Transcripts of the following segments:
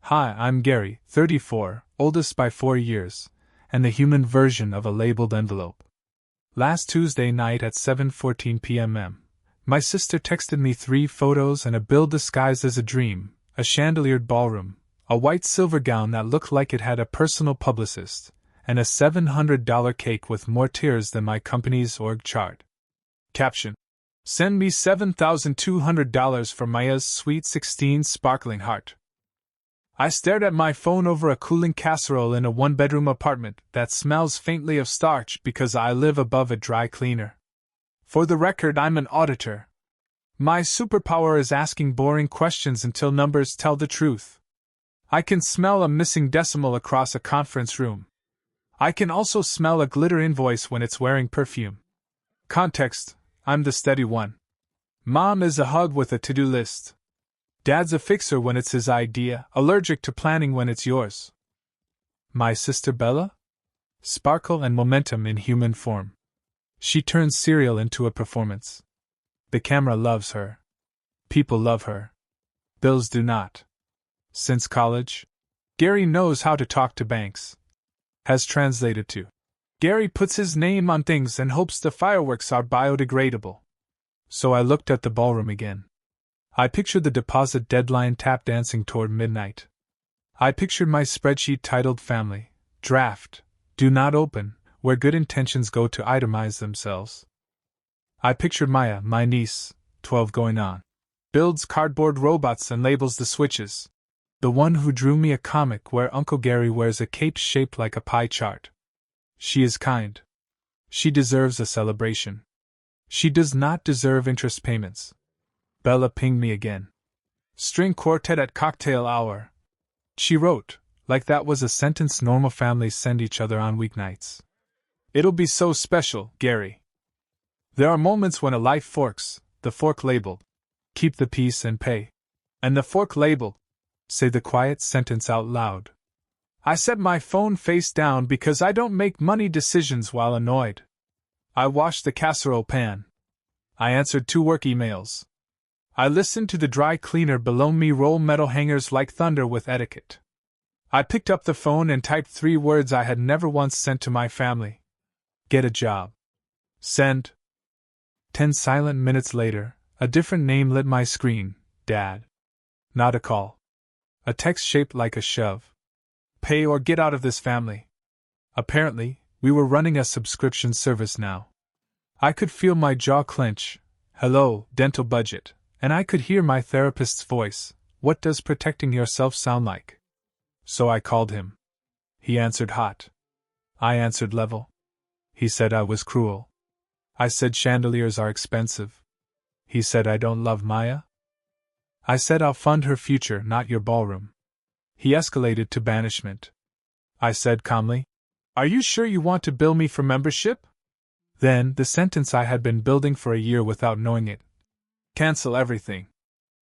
Hi, I'm Gary, 34, oldest by 4 years, and the human version of a labeled envelope. Last Tuesday night at 7:14 p.m. my sister texted me 3 photos and a bill disguised as a dream, a chandeliered ballroom, a white silver gown that looked like it had a personal publicist, and a $700 cake with more tiers than my company's org chart. Caption: Send me $7,200 for Maya's sweet 16 sparkling heart. I stared at my phone over a cooling casserole in a 1-bedroom apartment that smells faintly of starch because I live above a dry cleaner. For the record, I'm an auditor. My superpower is asking boring questions until numbers tell the truth. I can smell a missing decimal across a conference room. I can also smell a glitter invoice when it's wearing perfume. Context: I'm the steady one. Mom is a hug with a to-do list. Dad's a fixer when it's his idea, allergic to planning when it's yours. My sister Bella? Sparkle and momentum in human form. She turns cereal into a performance. The camera loves her. People love her. Bills do not. Since college, Gary knows how to talk to banks. Has translated to: Gary puts his name on things and hopes the fireworks are biodegradable. So I looked at the ballroom again. I pictured the deposit deadline tap dancing toward midnight. I pictured my spreadsheet titled Family, Draft, Do Not Open, where good intentions go to itemize themselves. I pictured Maya, my niece, 12 going on, builds cardboard robots and labels the switches. The one who drew me a comic where Uncle Gary wears a cape shaped like a pie chart. She is kind. She deserves a celebration. She does not deserve interest payments. Bella pinged me again. String quartet at cocktail hour. She wrote, like that was a sentence normal families send each other on weeknights. It'll be so special, Gary. There are moments when a life forks, the fork labeled, keep the peace and pay. And the fork labeled, say the quiet sentence out loud. I set my phone face down because I don't make money decisions while annoyed. I washed the casserole pan. I answered 2 work emails. I listened to the dry cleaner below me roll metal hangers like thunder with etiquette. I picked up the phone and typed 3 words I had never once sent to my family. Get a job. Send. 10 silent minutes later, a different name lit my screen: Dad. Not a call. A text shaped like a shove. Pay or get out of this family. Apparently, we were running a subscription service now. I could feel my jaw clench. Hello, dental budget. And I could hear my therapist's voice. What does protecting yourself sound like? So I called him. He answered hot. I answered level. He said I was cruel. I said chandeliers are expensive. He said I don't love Maya. I said I'll fund her future, not your ballroom. He escalated to banishment. I said calmly, Are you sure you want to bill me for membership? Then, the sentence I had been building for a year without knowing it. Cancel everything.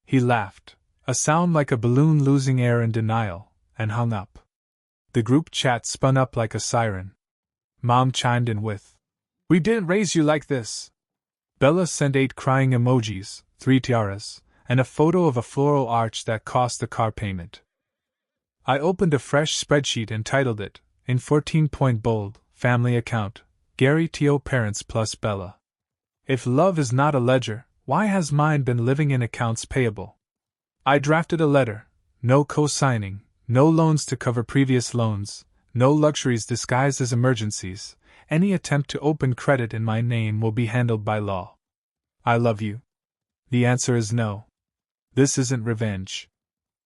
He laughed, a sound like a balloon losing air in denial, and hung up. The group chat spun up like a siren. Mom chimed in with, We didn't raise you like this. Bella sent 8 crying emojis, 3 tiaras, and a photo of a floral arch that cost the car payment. I opened a fresh spreadsheet and titled it, in 14-point bold, Family Account, Gary T.O. Parents plus Bella. If love is not a ledger, why has mine been living in accounts payable? I drafted a letter: no co-signing, no loans to cover previous loans, no luxuries disguised as emergencies. Any attempt to open credit in my name will be handled by law. I love you. The answer is no. This isn't revenge.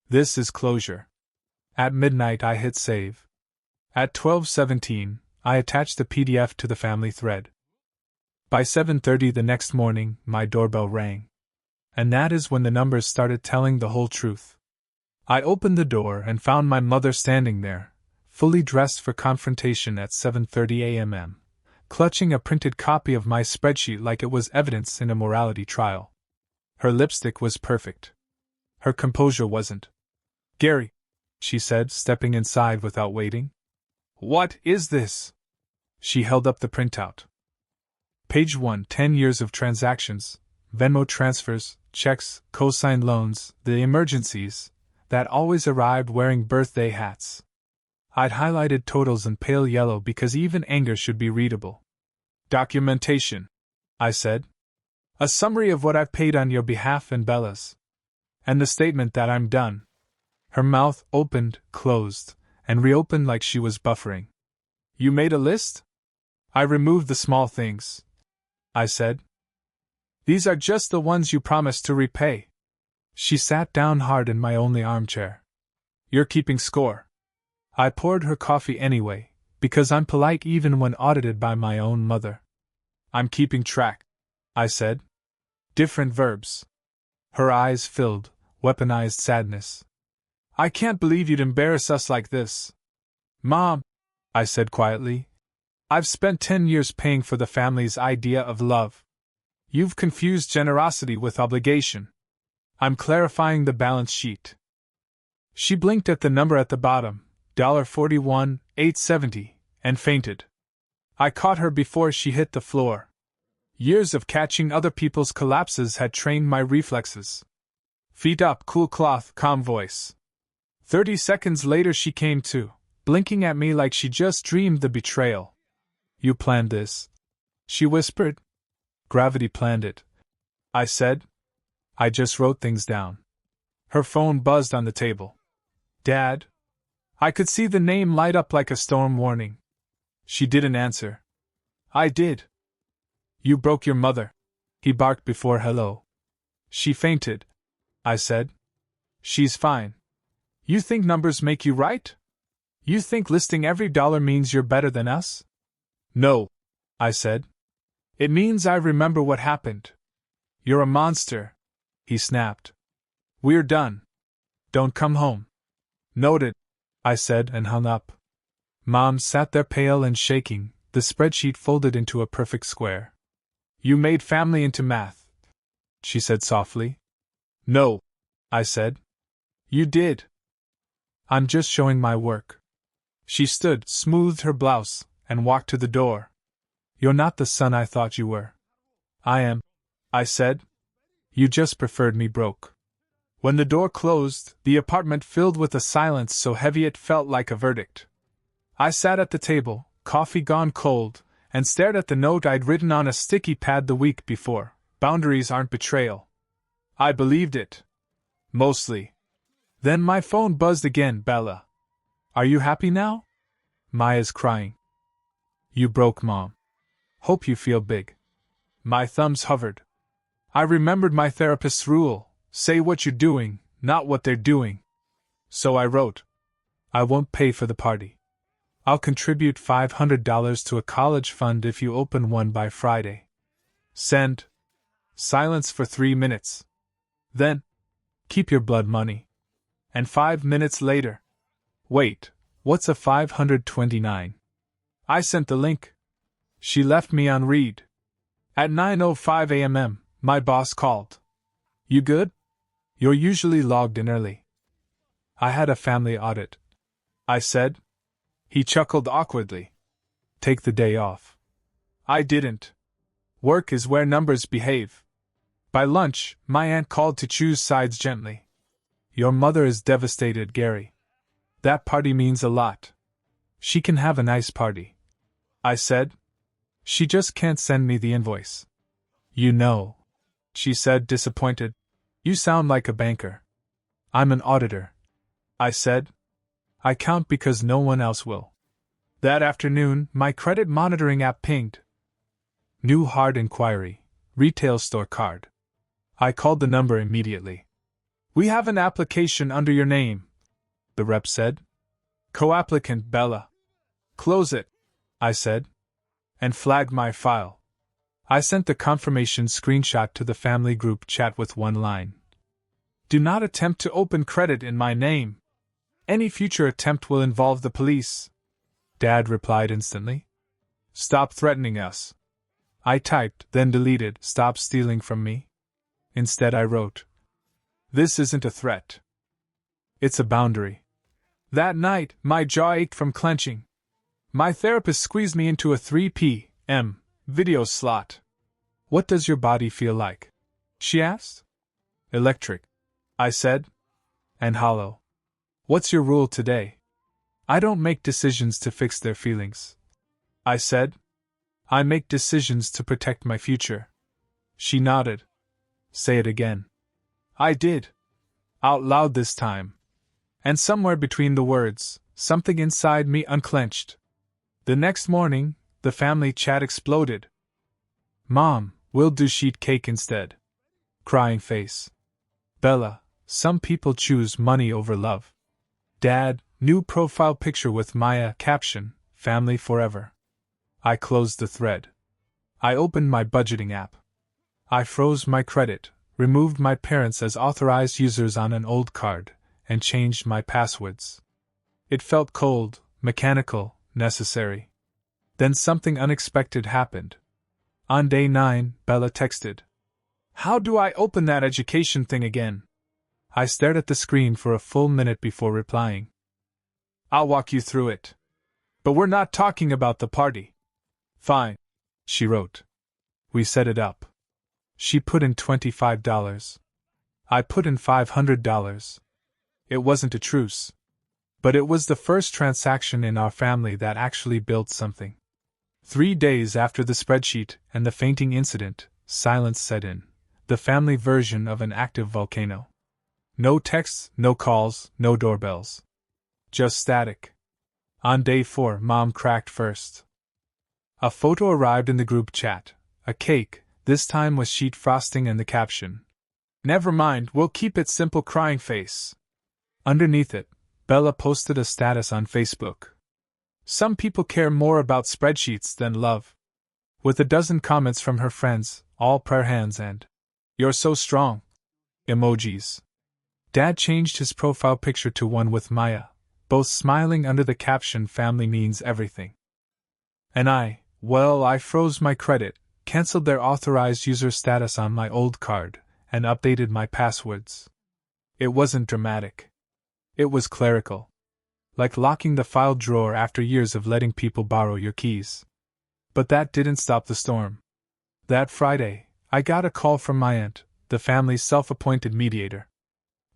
This is closure. At midnight I hit save. At 12:17, I attached the PDF to the family thread. By 7:30 the next morning, my doorbell rang. And that is when the numbers started telling the whole truth. I opened the door and found my mother standing there, fully dressed for confrontation at 7:30 a.m., clutching a printed copy of my spreadsheet like it was evidence in a morality trial. Her lipstick was perfect. Her composure wasn't. Gary, she said, stepping inside without waiting. What is this? She held up the printout. Page 1, 10 years of transactions, Venmo transfers, checks, co-signed loans, the emergencies, that always arrived wearing birthday hats. I'd highlighted totals in pale yellow because even anger should be readable. Documentation, I said. A summary of what I've paid on your behalf and Bella's. And the statement that I'm done. Her mouth opened, closed, and reopened like she was buffering. You made a list? I removed the small things, I said. These are just the ones you promised to repay. She sat down hard in my only armchair. You're keeping score. I poured her coffee anyway, because I'm polite even when audited by my own mother. I'm keeping track, I said. Different verbs. Her eyes filled, weaponized sadness. I can't believe you'd embarrass us like this. Mom, I said quietly, I've spent 10 years paying for the family's idea of love. You've confused generosity with obligation. I'm clarifying the balance sheet. She blinked at the number at the bottom, $41,870, and fainted. I caught her before she hit the floor. Years of catching other people's collapses had trained my reflexes. Feet up, cool cloth, calm voice. 30 seconds later she came to, blinking at me like she just dreamed the betrayal. You planned this? She whispered. Gravity planned it, I said. I just wrote things down. Her phone buzzed on the table. Dad? I could see the name light up like a storm warning. She didn't answer. I did. You broke your mother, he barked before hello. She fainted, I said. She's fine. You think numbers make you right? You think listing every dollar means you're better than us? No, I said. It means I remember what happened. You're a monster, he snapped. We're done. Don't come home. Noted, I said and hung up. Mom sat there pale and shaking, the spreadsheet folded into a perfect square. You made family into math, she said softly. No, I said. You did. I'm just showing my work. She stood, smoothed her blouse, and walked to the door. You're not the son I thought you were. I am, I said. You just preferred me broke. When the door closed, the apartment filled with a silence so heavy it felt like a verdict. I sat at the table, coffee gone cold, and stared at the note I'd written on a sticky pad the week before. Boundaries aren't betrayal. I believed it. Mostly. Then my phone buzzed again. Bella. Are you happy now? Maya's crying. You broke Mom. Hope you feel big. My thumbs hovered. I remembered my therapist's rule, say what you're doing, not what they're doing. So I wrote. I won't pay for the party. I'll contribute $500 to a college fund if you open one by Friday. Send. Silence for 3 minutes. Then, keep your blood money. And 5 minutes later. Wait, what's a 529? I sent the link. She left me on read. At 9:05 a.m., my boss called. You good? You're usually logged in early. I had a family audit, I said. He chuckled awkwardly. Take the day off. I didn't. Work is where numbers behave. By lunch, my aunt called to choose sides gently. Your mother is devastated, Gary. That party means a lot. She can have a nice party, I said. She just can't send me the invoice. You know, she said, disappointed. You sound like a banker. I'm an auditor, I said. I count because no one else will. That afternoon, my credit monitoring app pinged. New hard inquiry, retail store card. I called the number immediately. We have an application under your name, the rep said. Co-applicant Bella. Close it, I said, and flagged my file. I sent the confirmation screenshot to the family group chat with one line. Do not attempt to open credit in my name. Any future attempt will involve the police. Dad replied instantly. Stop threatening us. I typed, then deleted, stop stealing from me. Instead I wrote. This isn't a threat. It's a boundary. That night, my jaw ached from clenching. My therapist squeezed me into a 3 p.m. video slot. What does your body feel like? She asked. Electric, I said. And hollow. What's your rule today? I don't make decisions to fix their feelings. I said. I make decisions to protect my future. She nodded. Say it again. I did. Out loud this time. And somewhere between the words, something inside me unclenched. The next morning, the family chat exploded. Mom, we'll do sheet cake instead. Crying face. Bella, some people choose money over love. Dad, new profile picture with Maya, caption, family forever. I closed the thread. I opened my budgeting app. I froze my credit, removed my parents as authorized users on an old card, and changed my passwords. It felt cold, mechanical, necessary. Then something unexpected happened. On day 9, Bella texted. How do I open that education thing again? I stared at the screen for a full minute before replying. I'll walk you through it. But we're not talking about the party. Fine, she wrote. We set it up. She put in $25. I put in $500. It wasn't a truce. But it was the first transaction in our family that actually built something. 3 days after the spreadsheet and the fainting incident, silence set in, the family version of an active volcano. No texts, no calls, no doorbells. Just static. On day 4, Mom cracked first. A photo arrived in the group chat, a cake, this time with sheet frosting and the caption. Never mind, we'll keep it simple, crying face. Underneath it, Bella posted a status on Facebook. Some people care more about spreadsheets than love. With a dozen comments from her friends, all prayer hands and "You're so strong" emojis. Dad changed his profile picture to one with Maya, both smiling under the caption "Family means everything." And I froze my credit, canceled their authorized user status on my old card, and updated my passwords. It wasn't dramatic. It was clerical. Like locking the file drawer after years of letting people borrow your keys. But that didn't stop the storm. That Friday, I got a call from my aunt, the family's self-appointed mediator.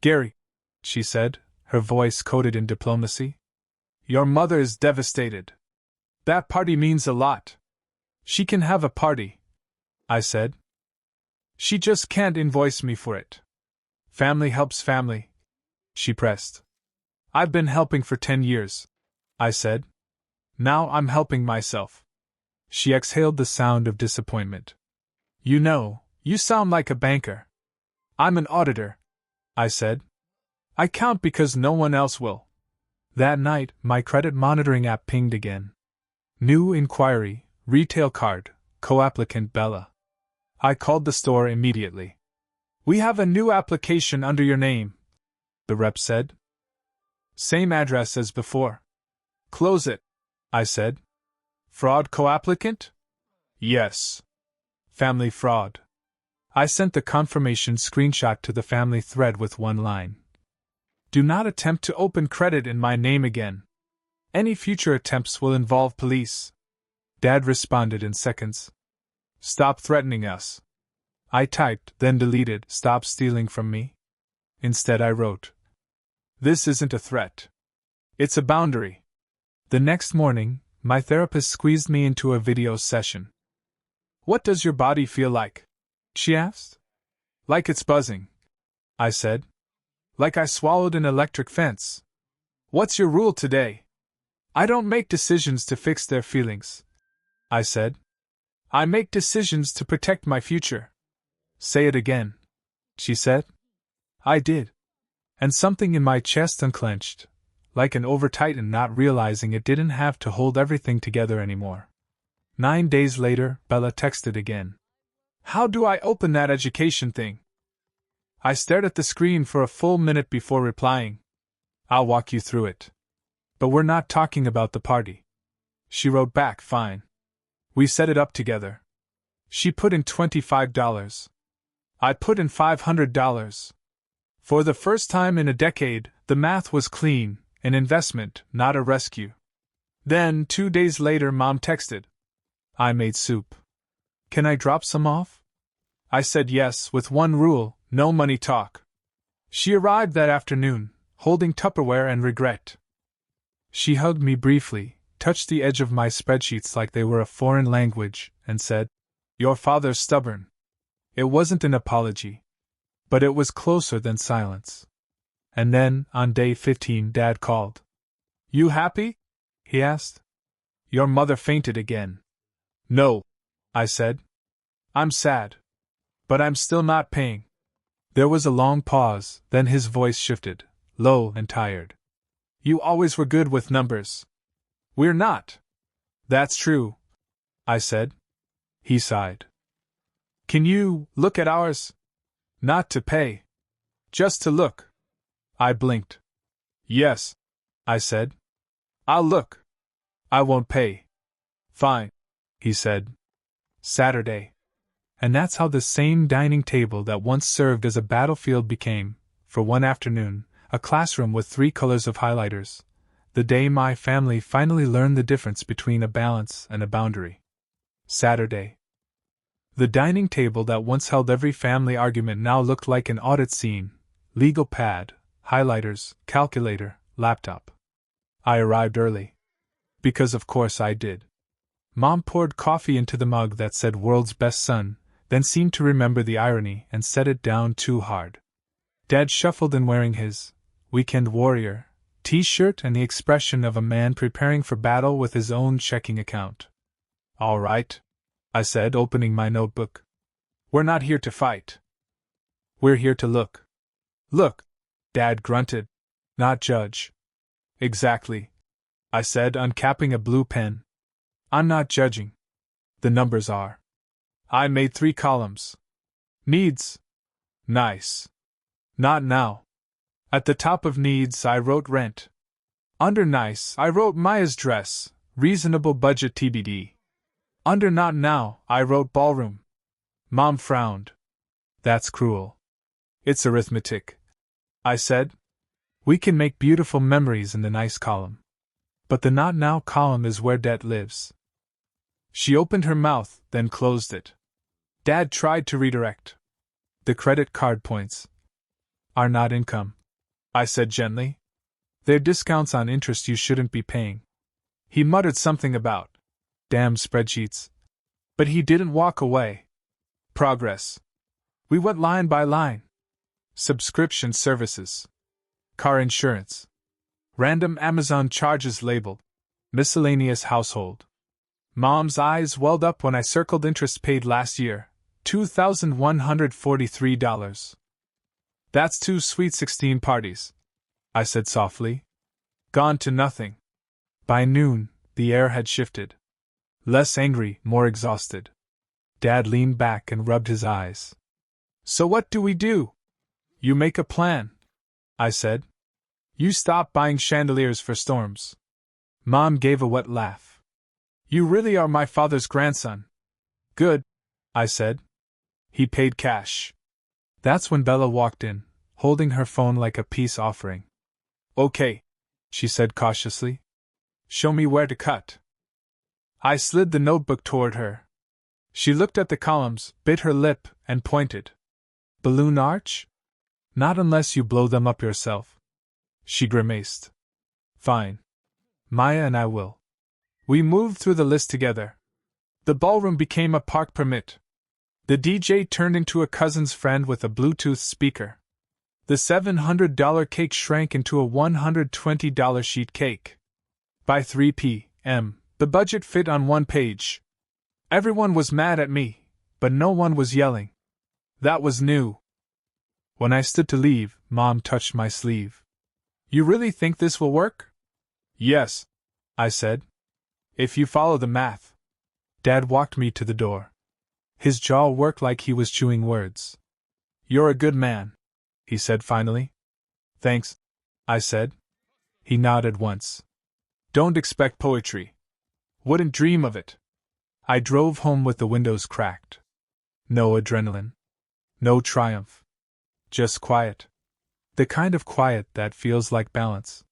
Gary, she said, her voice coated in diplomacy. Your mother is devastated. That party means a lot. She can have a party, I said. She just can't invoice me for it. Family helps family, she pressed. I've been helping for 10 years, I said. Now I'm helping myself. She exhaled the sound of disappointment. You know, you sound like a banker. I'm an auditor, I said. I count because no one else will. That night, my credit monitoring app pinged again. New inquiry, retail card, co-applicant Bella. I called the store immediately. We have a new application under your name, the rep said. Same address as before. Close it, I said. Fraud co-applicant? Yes. Family fraud. I sent the confirmation screenshot to the family thread with one line. Do not attempt to open credit in my name again. Any future attempts will involve police. Dad responded in seconds. Stop threatening us. I typed, then deleted, stop stealing from me. Instead I wrote, this isn't a threat. It's a boundary. The next morning, my therapist squeezed me into a video session. What does your body feel like? She asked. Like it's buzzing, I said. Like I swallowed an electric fence. What's your rule today? I don't make decisions to fix their feelings, I said. I make decisions to protect my future. Say it again, she said. I did. And something in my chest unclenched, like an over-tightened knot, realizing it didn't have to hold everything together anymore. 9 days later, Bella texted again. How do I open that education thing? I stared at the screen for a full minute before replying. I'll walk you through it. But we're not talking about the party. She wrote back, fine. We set it up together. She put in $25. I put in $500. For the first time in a decade, the math was clean, an investment, not a rescue. Then, 2 days later, Mom texted. I made soup. Can I drop some off? I said yes, with one rule, no money talk. She arrived that afternoon, holding Tupperware and regret. She hugged me briefly, touched the edge of my spreadsheets like they were a foreign language, and said, "Your father's stubborn." It wasn't an apology, but it was closer than silence. And then, on day 15, Dad called. "You happy?" he asked. "Your mother fainted again." "No," I said. "I'm sad. But I'm still not paying." There was a long pause, then his voice shifted, low and tired. "You always were good with numbers." "We're not." "That's true," I said. He sighed. "Can you look at ours?" "Not to pay. Just to look." I blinked. "Yes," I said. "I'll look. I won't pay." "Fine," he said. Saturday. And that's how the same dining table that once served as a battlefield became, for one afternoon, a classroom with 3 colors of highlighters, the day my family finally learned the difference between a balance and a boundary. Saturday. The dining table that once held every family argument now looked like an audit scene: legal pad, highlighters, calculator, laptop. I arrived early. Because of course I did. Mom poured coffee into the mug that said "World's Best Son," then seemed to remember the irony and set it down too hard. Dad shuffled in wearing his Weekend Warrior t-shirt and the expression of a man preparing for battle with his own checking account. "All right," I said, opening my notebook. "We're not here to fight. We're here to look." "Look," Dad grunted. "Not judge." "Exactly," I said, uncapping a blue pen. "I'm not judging. The numbers are." I made 3 columns. Needs. Nice. Not now. At the top of needs, I wrote rent. Under nice, I wrote Maya's dress, reasonable budget TBD. Under not now, I wrote ballroom. Mom frowned. "That's cruel." "It's arithmetic," I said. "We can make beautiful memories in the nice column. But the not now column is where debt lives." She opened her mouth, then closed it. Dad tried to redirect. "The credit card points are not income," I said gently. "They're discounts on interest you shouldn't be paying." He muttered something about damn spreadsheets, but he didn't walk away. Progress. We went line by line. Subscription services. Car insurance. Random Amazon charges labeled miscellaneous household. Mom's eyes welled up when I circled interest paid last year, $2,143. "That's 2 sweet 16 parties," I said softly. "Gone to nothing." By noon, the air had shifted. Less angry, more exhausted. Dad leaned back and rubbed his eyes. "So what do we do?" "You make a plan," I said. "You stop buying chandeliers for storms." Mom gave a wet laugh. "You really are my father's grandson." "Good," I said. He paid cash. That's when Bella walked in, holding her phone like a peace offering. "Okay," she said cautiously. "Show me where to cut." I slid the notebook toward her. She looked at the columns, bit her lip, and pointed. "Balloon arch? Not unless you blow them up yourself." She grimaced. "Fine. Maya and I will." We moved through the list together. The ballroom became a park permit. The DJ turned into a cousin's friend with a Bluetooth speaker. The $700 cake shrank into a $120 sheet cake. By 3 p.m., the budget fit on 1 page. Everyone was mad at me, but no one was yelling. That was new. When I stood to leave, Mom touched my sleeve. "You really think this will work?" "Yes," I said. "If you follow the math." Dad walked me to the door. His jaw worked like he was chewing words. "You're a good man," he said finally. "Thanks," I said. He nodded once. "Don't expect poetry. Wouldn't dream of it." I drove home with the windows cracked. No adrenaline. No triumph. Just quiet. The kind of quiet that feels like balance.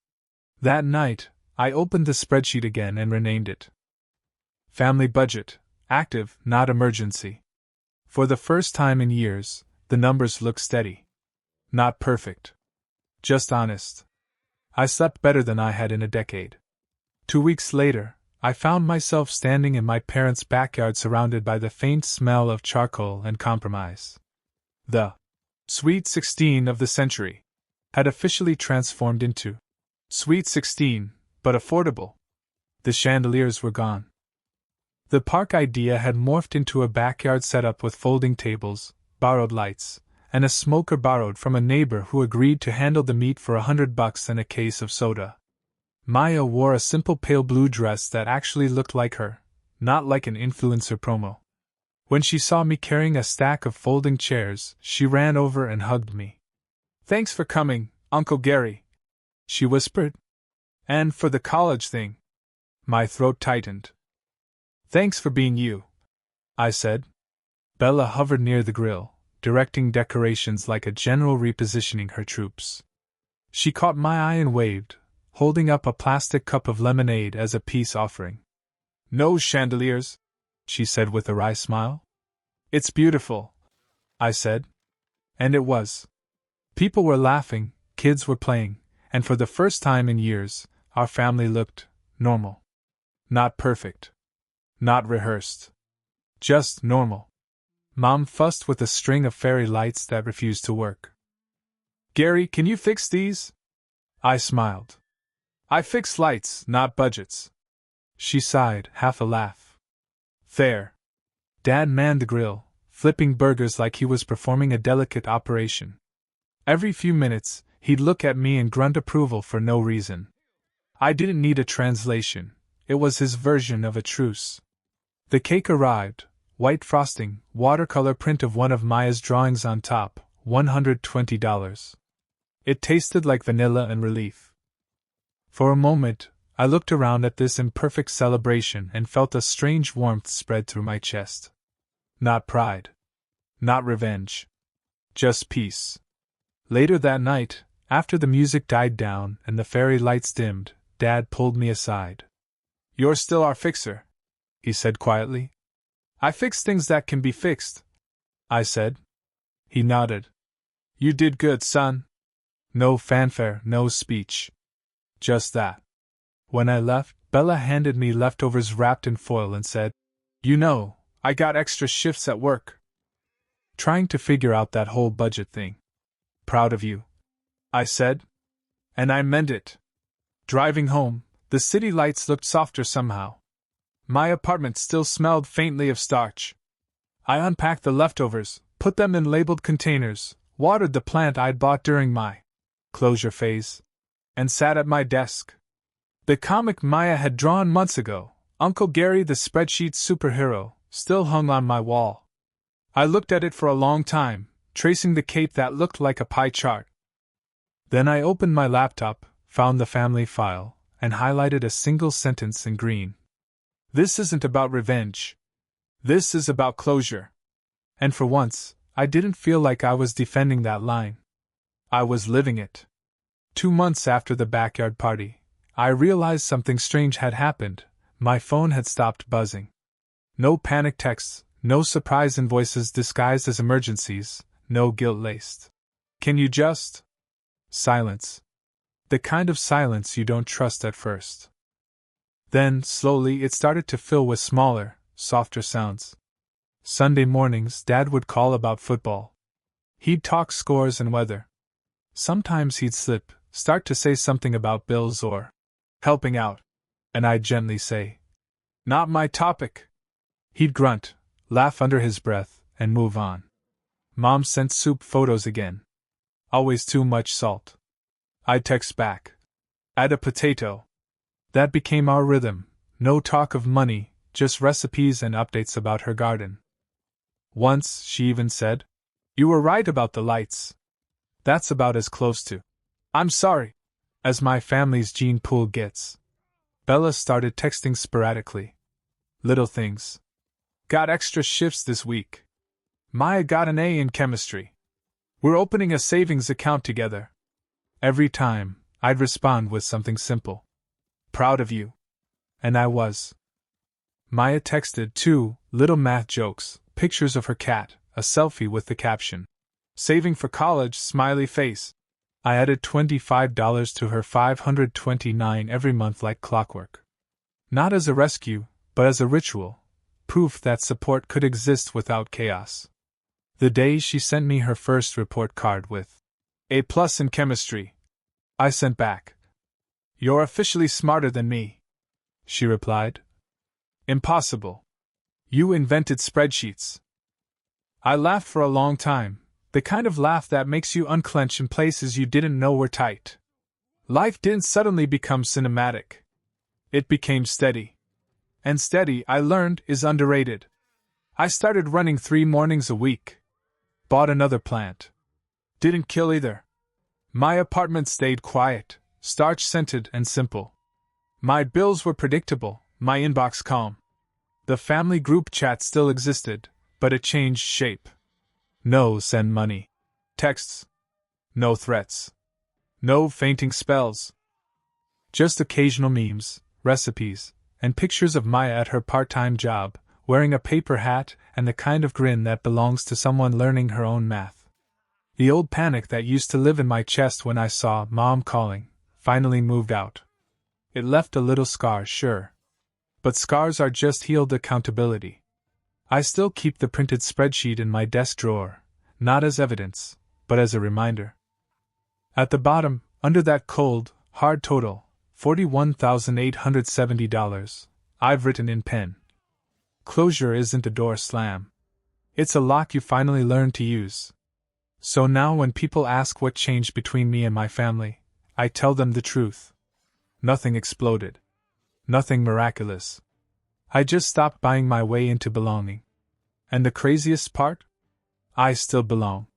That night, I opened the spreadsheet again and renamed it. Family budget, active, not emergency. For the first time in years, the numbers look steady. Not perfect. Just honest. I slept better than I had in a decade. 2 weeks later, I found myself standing in my parents' backyard surrounded by the faint smell of charcoal and compromise. The Sweet 16 of the century had officially transformed into Sweet 16, but affordable. The chandeliers were gone. The park idea had morphed into a backyard setup with folding tables, borrowed lights, and a smoker borrowed from a neighbor who agreed to handle the meat for $100 and a case of soda. Maya wore a simple pale blue dress that actually looked like her, not like an influencer promo. When she saw me carrying a stack of folding chairs, she ran over and hugged me. "Thanks for coming, Uncle Gary," she whispered. "And for the college thing." My throat tightened. "Thanks for being you," I said. Bella hovered near the grill, directing decorations like a general repositioning her troops. She caught my eye and waved, holding up a plastic cup of lemonade as a peace offering. "No chandeliers," she said with a wry smile. "It's beautiful," I said. And it was. People were laughing, kids were playing, and for the first time in years, our family looked normal. Not perfect. Not rehearsed. Just normal. Mom fussed with a string of fairy lights that refused to work. "Gary, can you fix these?" I smiled. "I fix lights, not budgets." She sighed, half a laugh. "Fair." Dad manned the grill, flipping burgers like he was performing a delicate operation. Every few minutes, he'd look at me and grunt approval for no reason. I didn't need a translation, it was his version of a truce. The cake arrived, white frosting, watercolor print of one of Maya's drawings on top, $120. It tasted like vanilla and relief. For a moment, I looked around at this imperfect celebration and felt a strange warmth spread through my chest. Not pride. Not revenge. Just peace. Later that night, after the music died down and the fairy lights dimmed, Dad pulled me aside. "You're still our fixer," he said quietly. "I fix things that can be fixed," I said. He nodded. "You did good, son." No fanfare, no speech. Just that. When I left, Bella handed me leftovers wrapped in foil and said, "You know, I got extra shifts at work. Trying to figure out that whole budget thing." "Proud of you," I said. And I meant it. Driving home, the city lights looked softer somehow. My apartment still smelled faintly of starch. I unpacked the leftovers, put them in labeled containers, watered the plant I'd bought during my closure phase, and sat at my desk. The comic Maya had drawn months ago, Uncle Gary the spreadsheet superhero, still hung on my wall. I looked at it for a long time, tracing the cape that looked like a pie chart. Then I opened my laptop, found the family file, and highlighted a single sentence in green. "This isn't about revenge. This is about closure." And for once, I didn't feel like I was defending that line. I was living it. 2 months after the backyard party, I realized something strange had happened. My phone had stopped buzzing. No panic texts, no surprise invoices disguised as emergencies, no guilt-laced. "Can you just?" Silence. The kind of silence you don't trust at first. Then, slowly, it started to fill with smaller, softer sounds. Sunday mornings, Dad would call about football. He'd talk scores and weather. Sometimes he'd start to say something about bills or helping out, and I'd gently say, "Not my topic." He'd grunt, laugh under his breath, and move on. Mom sent soup photos again. Always too much salt. I'd text back, "Add a potato." That became our rhythm, no talk of money, just recipes and updates about her garden. Once, she even said, "You were right about the lights." That's about as close to "I'm sorry" as my family's gene pool gets. Bella started texting sporadically. Little things. "Got extra shifts this week." "Maya got an A in chemistry." "We're opening a savings account together." Every time, I'd respond with something simple. "Proud of you." And I was. Maya texted, too, little math jokes, pictures of her cat, a selfie with the caption, "Saving for college, smiley face." I added $25 to her $529 every month like clockwork. Not as a rescue, but as a ritual, proof that support could exist without chaos. The day she sent me her first report card with A+ in chemistry, I sent back, "You're officially smarter than me," she replied. "Impossible. You invented spreadsheets." I laughed for a long time, the kind of laugh that makes you unclench in places you didn't know were tight. Life didn't suddenly become cinematic. It became steady. And steady, I learned, is underrated. I started running 3 mornings a week. Bought another plant. Didn't kill either. My apartment stayed quiet, starch-scented and simple. My bills were predictable, my inbox calm. The family group chat still existed, but it changed shape. No send money texts. No threats. No fainting spells. Just occasional memes, recipes, and pictures of Maya at her part-time job, wearing a paper hat and the kind of grin that belongs to someone learning her own math. The old panic that used to live in my chest when I saw Mom calling finally moved out. It left a little scar, sure. But scars are just healed accountability. I still keep the printed spreadsheet in my desk drawer, not as evidence, but as a reminder. At the bottom, under that cold, hard total, $41,870, I've written in pen. Closure isn't a door slam. It's a lock you finally learn to use. So now when people ask what changed between me and my family, I tell them the truth. Nothing exploded. Nothing miraculous. I just stopped buying my way into belonging. And the craziest part? I still belong.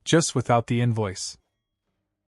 Just without the invoice.